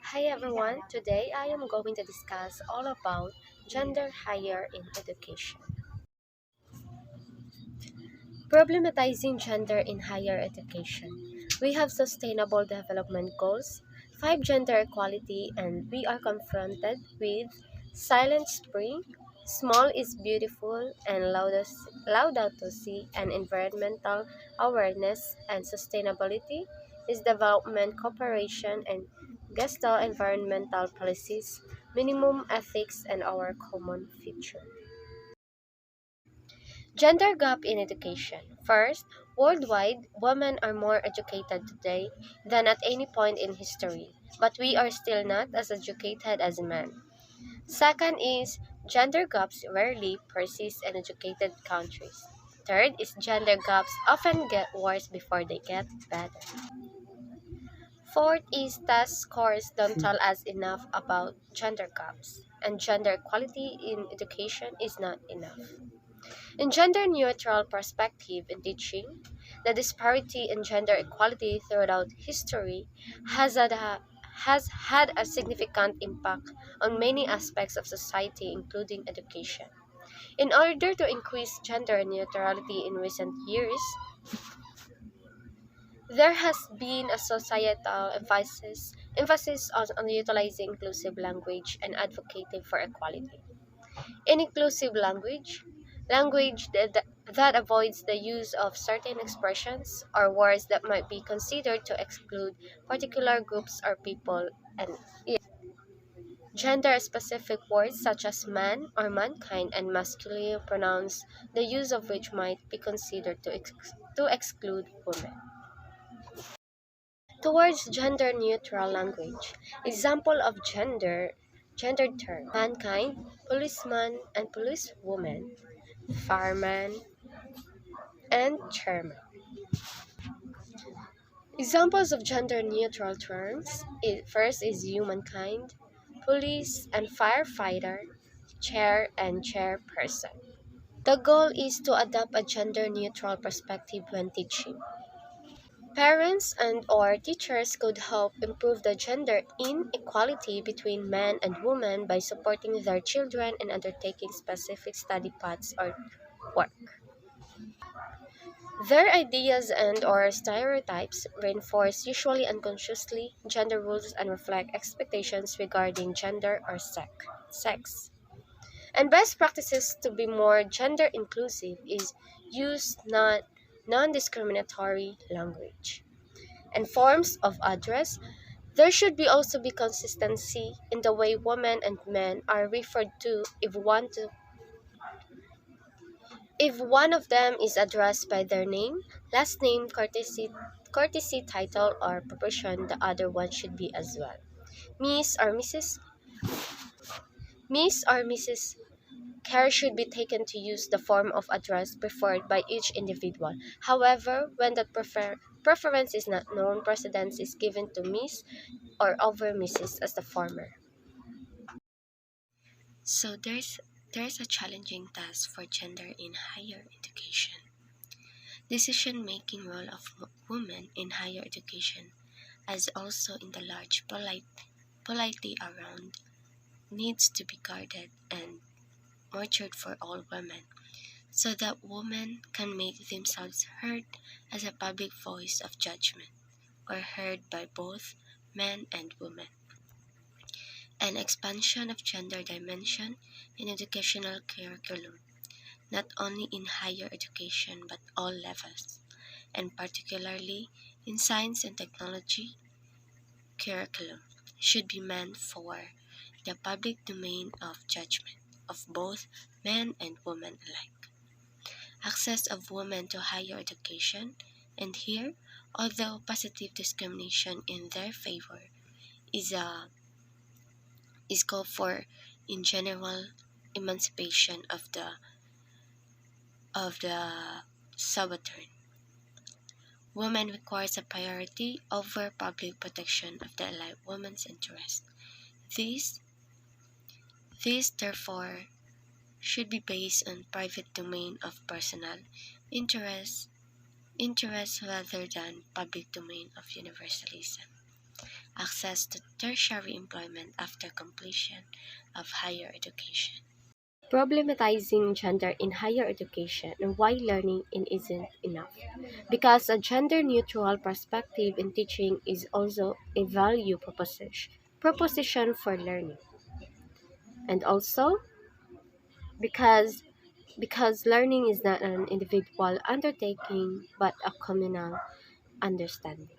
Hi everyone, today I am going to discuss all about gender higher in education. Problematizing gender in higher education. We have sustainable development goals, 5 gender equality, and we are confronted with silent spring, small is beautiful, and Laudato Si, and environmental awareness and sustainability is development cooperation and Gestalt environmental policies, minimum ethics, and our common future. Gender gap in education. First, worldwide, women are more educated today than at any point in history, but we are still not as educated as men. Second is gender gaps rarely persist in educated countries. Third is gender gaps often get worse before they get better. Fourth is test scores don't tell us enough about gender gaps, and gender equality in education is not enough. In gender-neutral perspective in teaching, the disparity in gender equality throughout history has had a significant impact on many aspects of society, including education. In order to increase gender neutrality in recent years, there has been a societal emphasis on utilizing inclusive language and advocating for equality. In inclusive language that avoids the use of certain expressions or words that might be considered to exclude particular groups or people, and gender-specific words such as man or mankind and masculine pronouns, the use of which might be considered to exclude women. Towards gender-neutral language, example of gendered term: mankind, policeman and policewoman, fireman, and chairman. Examples of gender-neutral terms: first is humankind, police and firefighter, chair and chairperson. The goal is to adopt a gender-neutral perspective when teaching. Parents and or teachers could help improve the gender inequality between men and women by supporting their children in undertaking specific study paths or work. Their ideas and or stereotypes reinforce usually unconsciously gender rules and reflect expectations regarding gender or sex. And best practices to be more gender inclusive is use not non-discriminatory language. And forms of address, there should be also be consistency in the way women and men are referred to if one of them is addressed by their name, last name, courtesy title, or profession, the other one should be as well. Miss or Mrs. Miss or Mrs. Care should be taken to use the form of address preferred by each individual. However, when that preference is not known, precedence is given to Miss or over Mrs. as the former. So there's a challenging task for gender in higher education. Decision-making role of women in higher education, as also in the large polity around, needs to be guarded and nurtured for all women, so that women can make themselves heard as a public voice of judgment, or heard by both men and women. An expansion of gender dimension in educational curriculum, not only in higher education but all levels, and particularly in science and technology curriculum, should be meant for the public domain of judgment of both men and women alike. Access of women to higher education, and here, although positive discrimination in their favor is called for, in general emancipation of the subaltern. Women requires a priority over public protection of the allied woman's interest. These, these therefore should be based on private domain of personal interest rather than public domain of universalism. access to tertiary employment after completion of higher education. Problematizing gender in higher education and why learning in isn't enough. Because a gender neutral perspective in teaching is also a value proposition for learning. And also because learning is not an individual undertaking but a communal understanding.